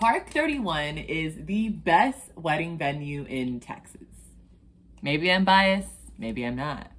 Park 31 is the best wedding venue in Texas. Maybe I'm biased, maybe I'm not.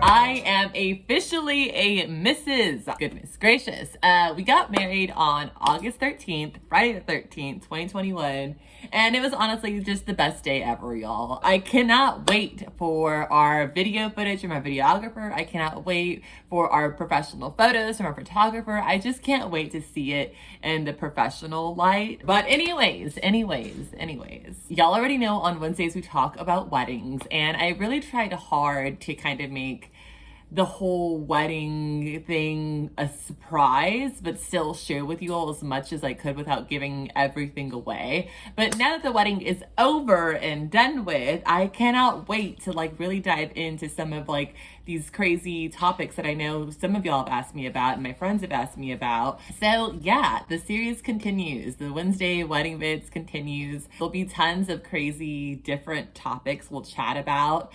I am officially a Mrs. Goodness gracious. We got married on August 13th, Friday the 13th, 2021. And it was honestly just the best day ever, y'all. I cannot wait for our video footage from our videographer. I cannot wait for our professional photos from our photographer. I just can't wait to see it in the professional light. But anyways, y'all already know on Wednesdays we talk about weddings, and I really tried hard to kind of make the whole wedding thing a surprise, but still share with you all as much as I could without giving everything away. But now that the wedding is over and done with, I cannot wait to really dive into some of these crazy topics that I know some of y'all have asked me about and my friends have asked me about. So yeah, the series continues. The Wednesday wedding vids continues. There'll be tons of crazy different topics we'll chat about.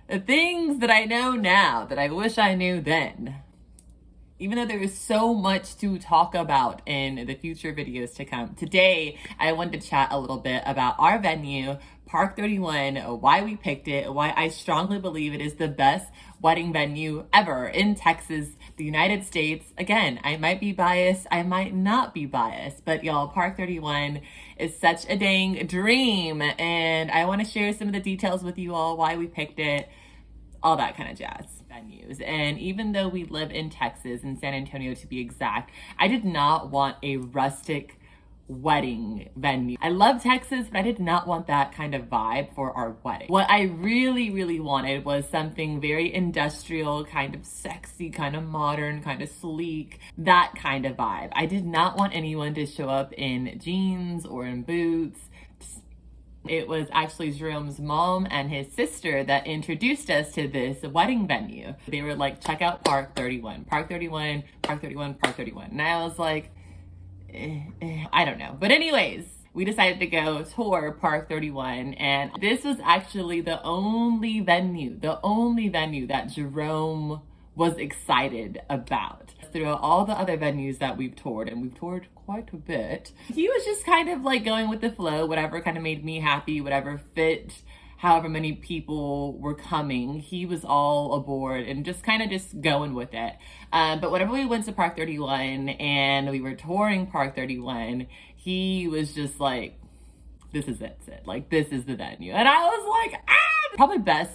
The things that I know now that I wish I knew then. Even though there is so much to talk about in the future videos to come, today I wanted to chat a little bit about our venue, Park 31, why we picked it, why I strongly believe it is the best wedding venue ever in Texas, the United States. Again, I might be biased, I might not be biased, but y'all, Park 31 is such a dang dream, and I want to share some of the details with you all, why we picked it, all that kind of jazz. Venues. And even though we live in Texas, in San Antonio to be exact, I did not want a rustic wedding venue. I love Texas, but I did not want that kind of vibe for our wedding. What I really wanted was something very industrial, kind of sexy, kind of modern, kind of sleek, that kind of vibe. I did not want anyone to show up in jeans or in boots. It was actually Jerome's mom and his sister that introduced us to this wedding venue. They were like, check out Park 31, Park 31, Park 31, Park 31. And I was like, I don't know. But anyways, we decided to go tour Park 31, and this was actually the only venue that Jerome was excited about. Throughout all the other venues that we've toured, and we've toured quite a bit, he was just kind of going with the flow, whatever kind of made me happy, whatever fit however many people were coming, he was all aboard and just kind of just going with it. But whenever we went to Park 31 and we were touring Park 31, he was just like, this is it. This is the venue. And I was like, probably best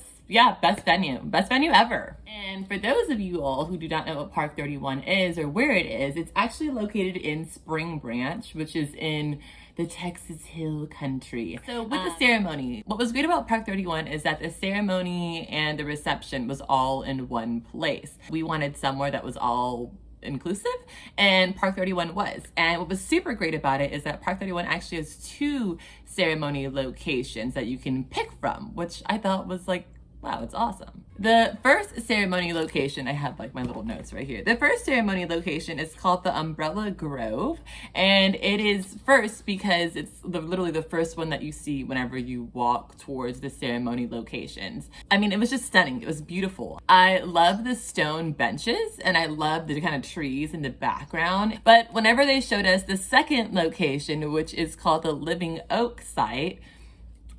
venue ever. And for those of you all who do not know what Park 31 is or where it is, it's actually located in Spring Branch, which is in the Texas Hill Country. So with the ceremony, what was great about Park 31 is that the ceremony and the reception was all in one place. We wanted somewhere that was all inclusive, and Park 31 was. And what was super great about it is that Park 31 actually has 2 ceremony locations that you can pick from, which I thought was wow, it's awesome. The first ceremony location, I have my little notes right here. The first ceremony location is called the Umbrella Grove, and it is first because it's literally the first one that you see whenever you walk towards the ceremony locations. I mean, it was just stunning. It was beautiful. I love the stone benches, and I love the kind of trees in the background. But whenever they showed us the second location, which is called the Living Oak site,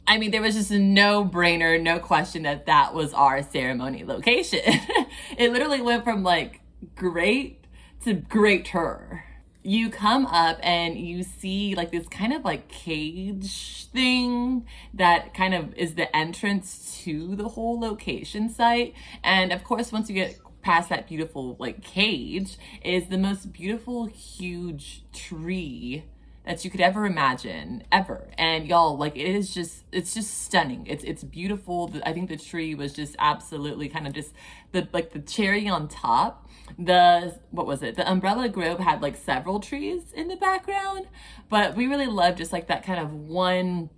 I mean, there was just a no-brainer, no question that was our ceremony location. It literally went from great to greater. You come up and you see this kind of cage thing that kind of is the entrance to the whole location site. And of course, once you get past that beautiful cage, is the most beautiful, huge tree that you could ever imagine, ever. And y'all, it's just stunning. It's beautiful. I think the tree was just absolutely kind of just the cherry on top. The Umbrella Grove had several trees in the background, but we really loved just that kind of one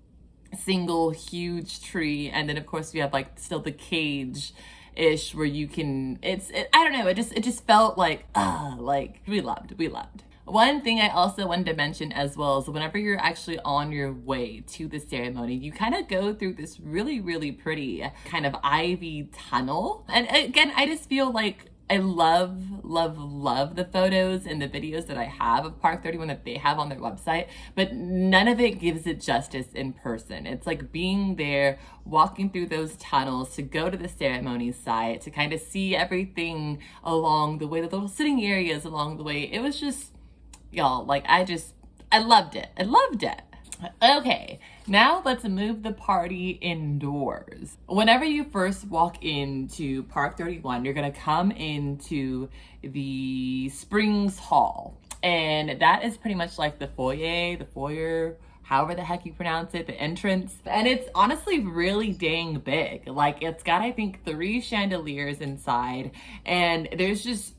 single huge tree. And then of course we have still the cage ish where you can, I don't know, it just felt we loved. One thing I also wanted to mention as well is whenever you're actually on your way to the ceremony, you kind of go through this really, really pretty kind of ivy tunnel. And again, I just feel like I love, love, love the photos and the videos that I have of Park 31 that they have on their website, but none of it gives it justice in person. It's like being there, walking through those tunnels to go to the ceremony site, to kind of see everything along the way, the little sitting areas along the way. It was just, y'all, like I loved it. I loved it. Okay, now let's move the party indoors. Whenever you first walk into Park 31, you're gonna come into the Springs Hall. And that is pretty much like the foyer, however the heck you pronounce it, the entrance. And it's honestly really dang big. Like it's got, I think, 3 chandeliers inside, and it's just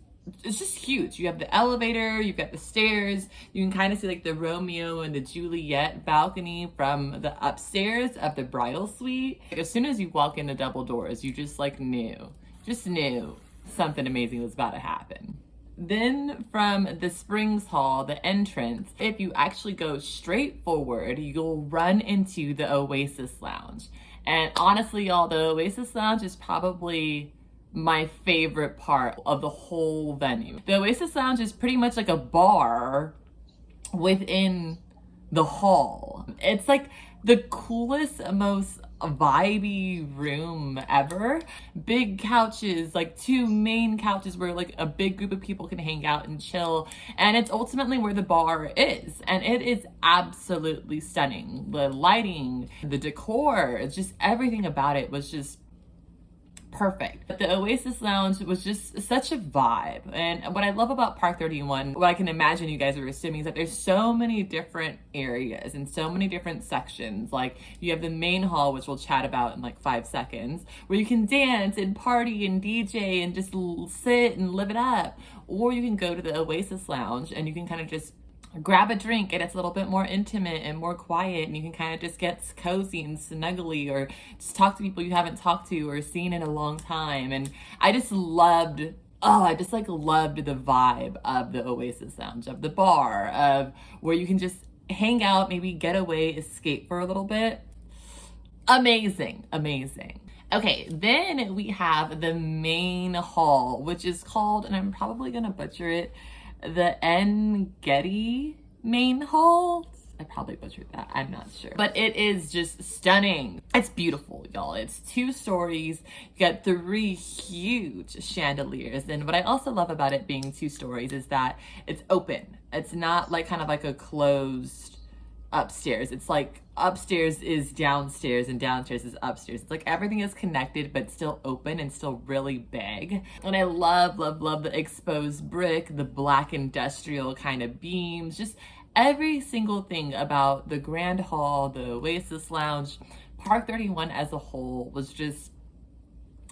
huge. You have the elevator, you've got the stairs. You can kind of see like the Romeo and the Juliet balcony from the upstairs of the bridal suite. As soon as you walk in the double doors, you just knew something amazing was about to happen. Then from the Springs Hall, the entrance, if you actually go straight forward, you'll run into the Oasis Lounge. And honestly, y'all, the Oasis Lounge is probably my favorite part of the whole venue. The Oasis Lounge is pretty much like a bar within the hall. It's like the coolest, most vibey room ever. Big couches, like 2 main couches where like a big group of people can hang out and chill. And it's ultimately where the bar is. And it is absolutely stunning. The lighting, the decor, it's just everything about it was just perfect. But the Oasis Lounge was just such a vibe. And what I love about Park 31, what I can imagine you guys are assuming, is that there's so many different areas and so many different sections. Like you have the main hall, which we'll chat about in like 5 seconds, where you can dance and party and DJ and just sit and live it up. Or you can go to the Oasis Lounge and you can kind of just grab a drink, and it's a little bit more intimate and more quiet, and you can kind of just get cozy and snuggly, or just talk to people you haven't talked to or seen in a long time. And I just loved the vibe of the Oasis Lounge, of the bar, of where you can just hang out, maybe get away, escape for a little bit. Amazing. Okay, then we have the main hall, which is called, and I'm probably gonna butcher it, the Getty main hall. I probably butchered that, I'm not sure. But it is just stunning. It's beautiful, y'all. It's 2 stories. You got 3 huge chandeliers. And what I also love about it being 2 stories is that it's open. It's not like kind of like a closed upstairs. It's like upstairs is downstairs and downstairs is upstairs. It's like everything is connected but still open and still really big. And I love the exposed brick, the black industrial kind of beams, just every single thing about the Grand Hall, the Oasis Lounge, Park 31 as a whole was just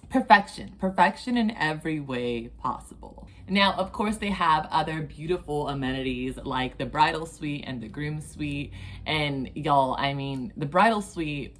perfection in every way possible. Now, of course, they have other beautiful amenities like the bridal suite and the groom suite. And y'all, I mean, the bridal suite,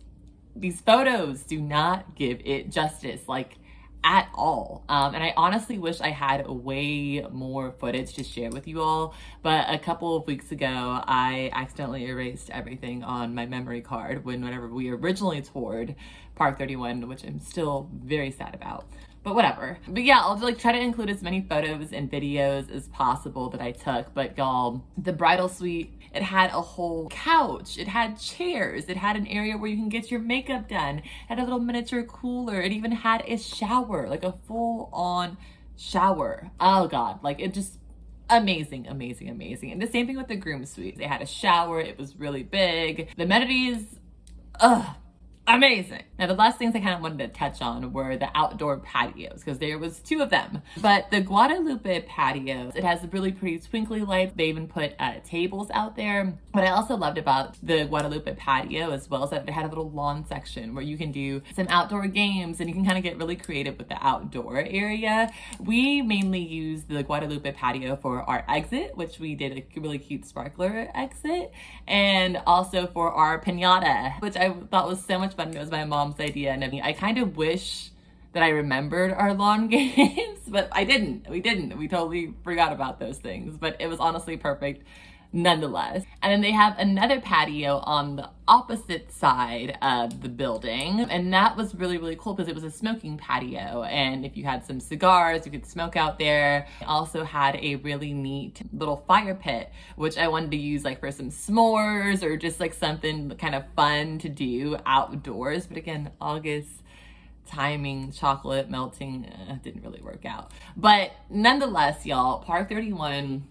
these photos do not give it justice, like at all. And I honestly wish I had way more footage to share with you all, but a couple of weeks ago, I accidentally erased everything on my memory card whenever we originally toured Park 31, which I'm still very sad about. But whatever. But yeah, I'll try to include as many photos and videos as possible that I took. But y'all, the bridal suite, it had a whole couch, it had chairs, it had an area where you can get your makeup done, it had a little miniature cooler, it even had a shower, like a full-on shower. Oh God, like it just amazing. And the same thing with the groom suite. They had a shower, it was really big. The amenities, amazing. Now, the last things I kind of wanted to touch on were the outdoor patios, because there was 2 of them. But the Guadalupe patio, it has really pretty twinkly lights. They even put tables out there. What I also loved about the Guadalupe patio as well is that it had a little lawn section where you can do some outdoor games and you can kind of get really creative with the outdoor area. We mainly used the Guadalupe patio for our exit, which we did a really cute sparkler exit, and also for our piñata, which I thought was so much fun. It was my mom's idea, and I kind of wish that I remembered our lawn games, but I didn't. We didn't. We totally forgot about those things, but it was honestly perfect nonetheless. And then they have another patio on the opposite side of the building, and that was really, really cool because it was a smoking patio, and if you had some cigars, you could smoke out there. It also had a really neat little fire pit, which I wanted to use like for some s'mores or just like something kind of fun to do outdoors. But again, August timing, chocolate melting, didn't really work out. But nonetheless, y'all, Park 31,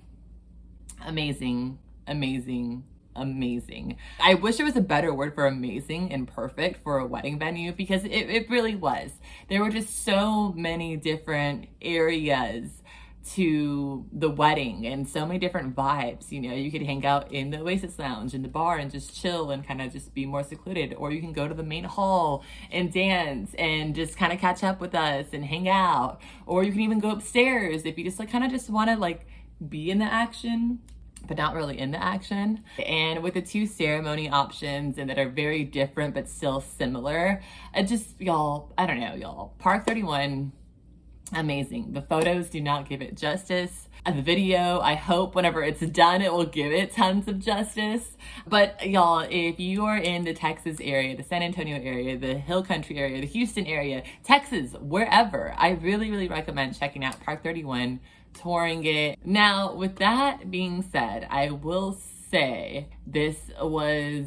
amazing, amazing, amazing. I wish there was a better word for amazing and perfect for a wedding venue, because it really was. There were just so many different areas to the wedding and so many different vibes. You know, you could hang out in the Oasis Lounge, in the bar, and just chill and kind of just be more secluded, or you can go to the main hall and dance and just kind of catch up with us and hang out, or you can even go upstairs if you just like kind of just want to like be in the action but not really in the action. And with the two ceremony options and that are very different but still similar, it just, y'all, I don't know, y'all, Park 31, amazing. The photos do not give it justice. The video, I hope whenever it's done, it will give it tons of justice. But y'all, if you are in the Texas area, the San Antonio area, the Hill Country area, the Houston area, Texas, wherever, I really, really recommend checking out Park 31, touring it. Now, with that being said, I will say this was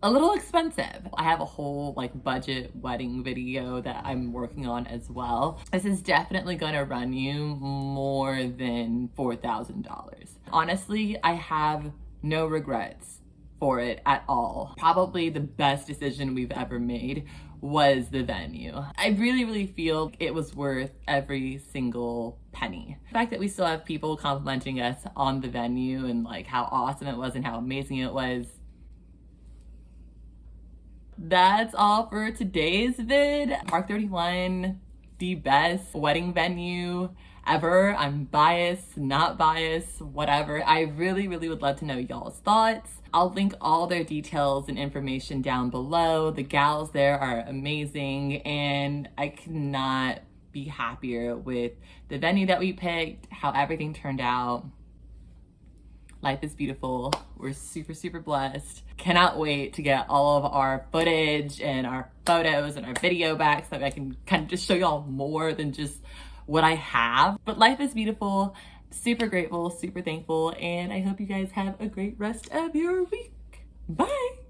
a little expensive. I have a whole like budget wedding video that I'm working on as well. This is definitely gonna run you more than $4,000. Honestly, I have no regrets for it at all. Probably the best decision we've ever made was the venue. I really, really feel it was worth every single penny. The fact that we still have people complimenting us on the venue and like how awesome it was and how amazing it was. That's all for today's vid. Park 31, the best wedding venue ever. I'm biased, not biased, whatever. I really, really would love to know y'all's thoughts. I'll link all their details and information down below. The gals there are amazing, and I could not be happier with the venue that we picked, how everything turned out. Life is beautiful. We're super, super blessed. Cannot wait to get all of our footage and our photos and our video back so that I can kind of just show y'all more than just what I have. But life is beautiful. Super grateful, super thankful, and I hope you guys have a great rest of your week. Bye.